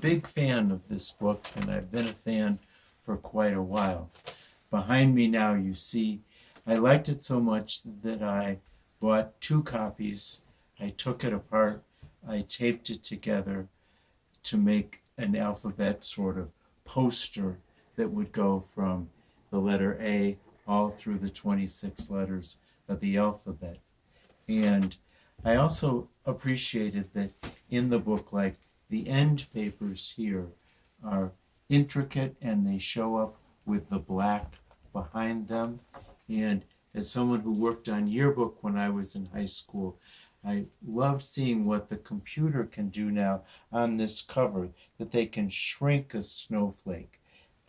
big fan of this book, and I've been a fan for quite a while. Behind me now, you see, I liked it so much that I bought 2 copies. I took it apart. I taped it together to make an alphabet sort of poster that would go from the letter A all through the 26 letters of the alphabet. And I also appreciated that in the book, like the end papers here are intricate and they show up with the black behind them. And as someone who worked on yearbook when I was in high school, I love seeing what the computer can do now on this cover, that they can shrink a snowflake.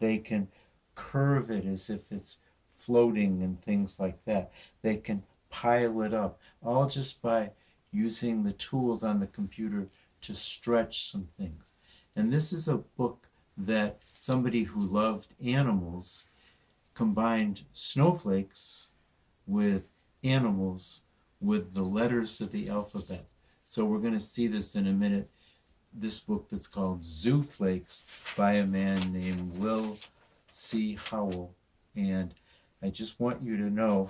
They can curve it as if it's floating and things like that. They can pile it up, all just by using the tools on the computer to stretch some things. And this is a book that somebody who loved animals combined snowflakes with animals with the letters of the alphabet. So we're going to see this in a minute. This book that's called Zoo Flakes by a man named Will C. Howell. And I just want you to know,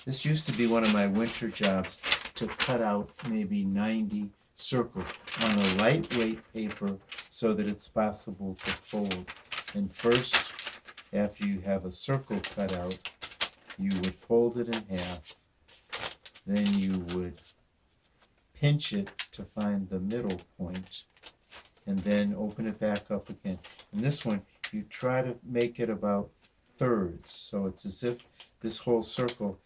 this used to be one of my winter jobs, to cut out maybe 90 circles on a lightweight paper so that it's possible to fold. And first, after you have a circle cut out, you would fold it in half. Then you would pinch it to find the middle point, and then open it back up again. In this one, you try to make it about thirds, so it's as if this whole circle,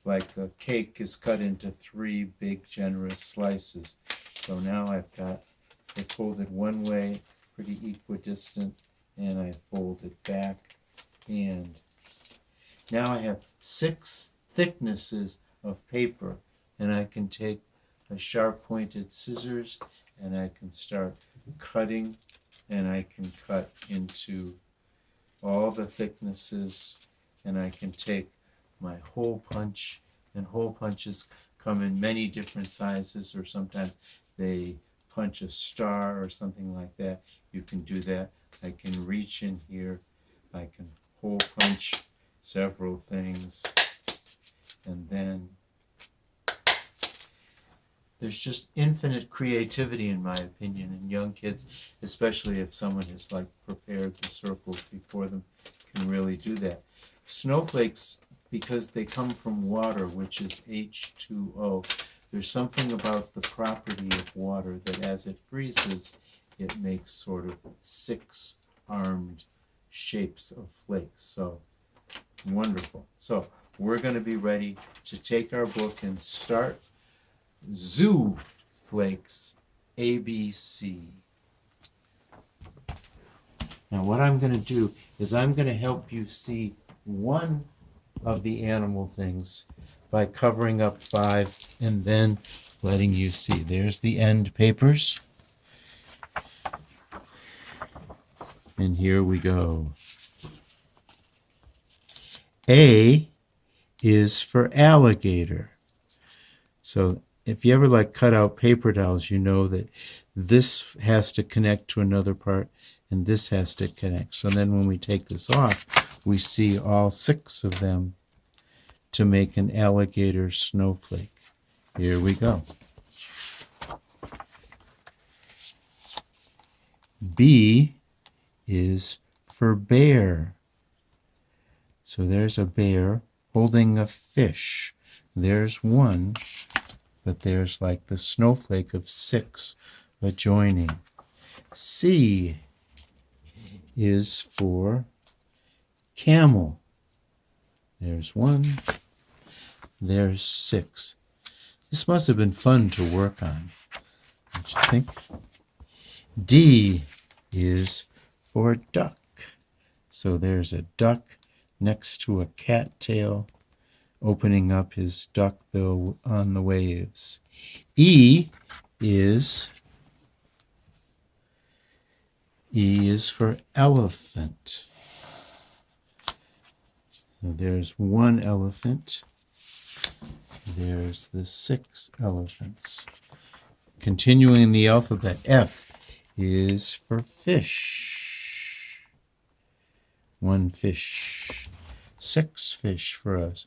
like a cake, is cut into 3 big generous slices. So now I've folded one way, pretty equidistant, and I fold it back, and now I have 6 thicknesses of paper, and I can take a sharp pointed scissors and I can start cutting, and I can cut into all the thicknesses, and I can take my hole punch, and hole punches come in many different sizes, or sometimes they punch a star or something like that. You can do that. I can reach in here, I can hole punch several things, and then there's just infinite creativity, in my opinion, in young kids, especially if someone has like prepared the circles before them, can really do that. Snowflakes, because they come from water, which is H2O, there's something about the property of water that as it freezes, it makes sort of 6-armed shapes of flakes. So wonderful. So we're going to be ready to take our book and start Zoo Flakes ABC. Now what I'm going to do is I'm going to help you see one of the animal things by covering up 5 and then letting you see. There's the end papers. And here we go. A is for alligator. So if you ever like cut out paper dolls, you know that this has to connect to another part and this has to connect. So then when we take this off, we see all 6 of them to make an alligator snowflake. Here we go. B is for bear. So there's a bear holding a fish. There's one, but there's like the snowflake of 6 adjoining. C is for camel. There's 1, there's 6. This must have been fun to work on, don't you think? D is for duck. So there's a duck next to a cattail, opening up his duck bill on the waves. E is for elephant. So there's 1 elephant. There's the 6 elephants. Continuing the alphabet, F is for fish. 1 fish. 6 fish for us.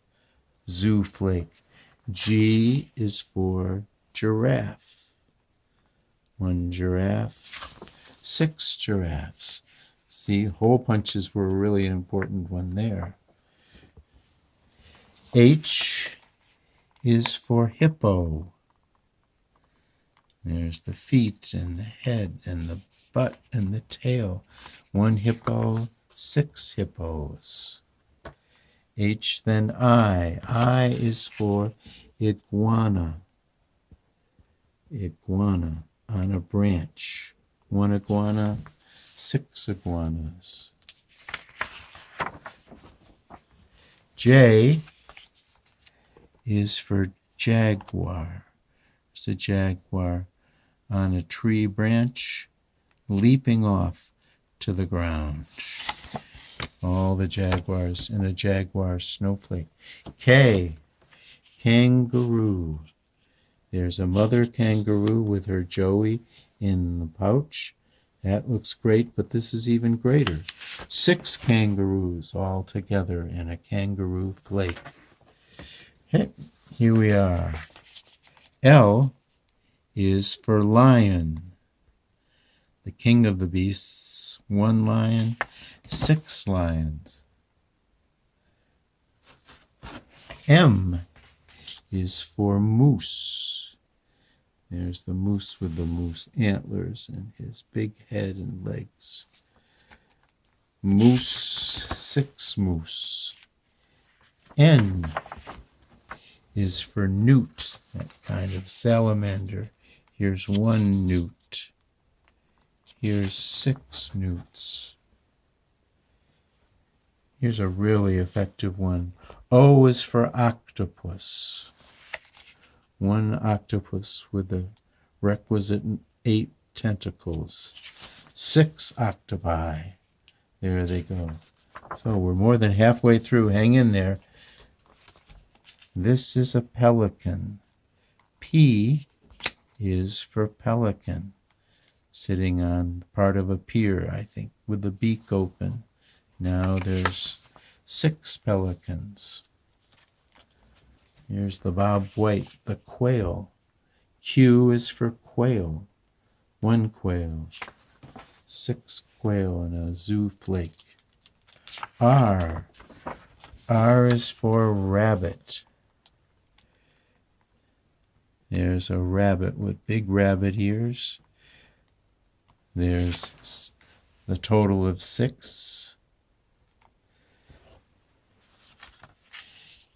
Zooflake. G is for giraffe. 1 giraffe. 6 giraffes. See, hole punches were really an important one there. H is for hippo. There's the feet and the head and the butt and the tail. 1 hippo, 6 hippos. H, then I. I is for iguana. Iguana on a branch. 1 iguana, 6 iguanas. J is for jaguar. It's a jaguar on a tree branch, leaping off to the ground. All the jaguars in a jaguar snowflake. K, kangaroo. There's a mother kangaroo with her joey in the pouch. That looks great, but this is even greater. 6 kangaroos all together in a kangaroo flake. Hey, here we are. L is for lion. The king of the beasts, 1 lion, 6 lions. M is for moose. There's the moose with the moose antlers and his big head and legs. Moose, 6 moose. N is for newt, that kind of salamander. Here's 1 newt. Here's 6 newts. Here's a really effective one. O is for octopus. 1 octopus with the requisite 8 tentacles. 6 octopi. There they go. So we're more than halfway through. Hang in there. This is a pelican. P is for pelican. Sitting on part of a pier, I think, with the beak open. Now there's 6 pelicans. Here's the Bob White, the quail. Q is for quail. 1 quail. 6 quail in a zoo flake. R. R is for rabbit. There's a rabbit with big rabbit ears. There's the total of 6.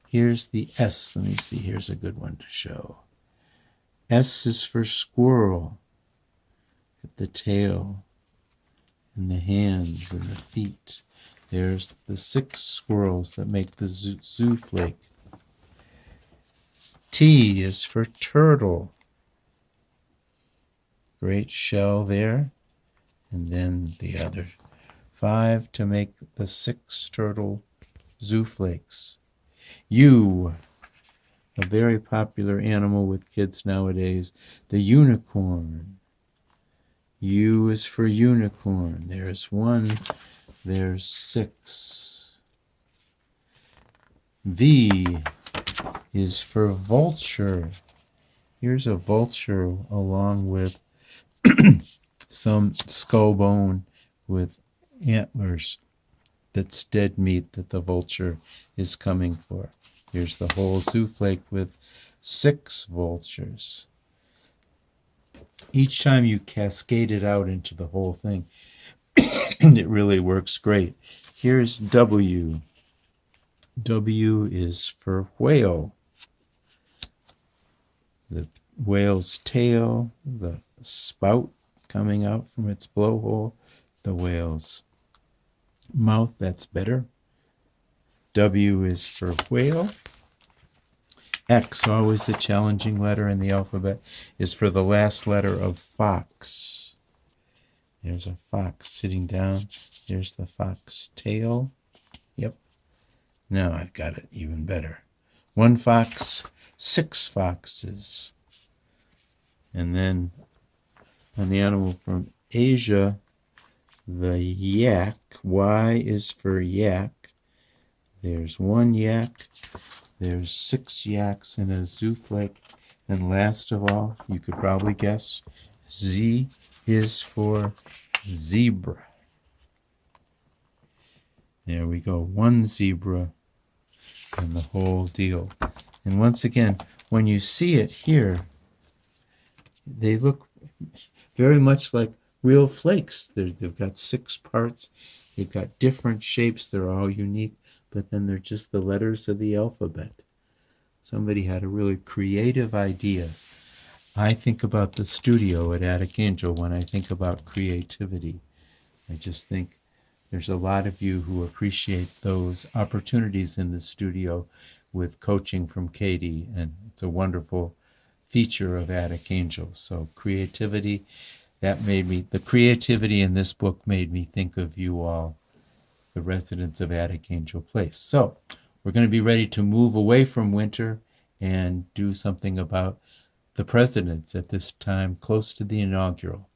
Here's the S. Let me see. Here's a good one to show. S is for squirrel. At the tail and the hands and the feet. There's the 6 squirrels that make the zoo flake. T is for turtle. Great shell there. And then the other 5 to make the 6 turtle zoo flakes. U, a very popular animal with kids nowadays, the unicorn. U is for unicorn. There's 1, there's 6. V is for vulture. Here's a vulture along with some skull bone with antlers. That's dead meat that the vulture is coming for. Here's the whole zoo flake with 6 vultures. Each time you cascade it out into the whole thing, it really works great. Here's W. W is for whale. The whale's tail, the spout coming out from its blowhole, the whale's mouth, that's better. W is for whale. X, always the challenging letter in the alphabet, is for the last letter of fox. There's a fox sitting down. There's the fox tail. Yep. Now I've got it even better. 1 fox, 6 foxes. And then an animal from Asia, the yak. Y is for yak. There's one yak. There's 6 yaks in a snowflake. And last of all, you could probably guess, Z is for zebra. There we go. One zebra and the whole deal. And once again, when you see it here, they look very much like real flakes. They've got 6 parts. They've got different shapes. They're all unique, but then they're just the letters of the alphabet. Somebody had a really creative idea. I think about the studio at Attic Angel when I think about creativity. I just think there's a lot of you who appreciate those opportunities in the studio with coaching from Katie, and it's a wonderful feature of Attic Angel. So creativity, the creativity in this book made me think of you all, the residents of Attic Angel Place. So we're going to be ready to move away from winter and do something about the presidents at this time close to the inaugural.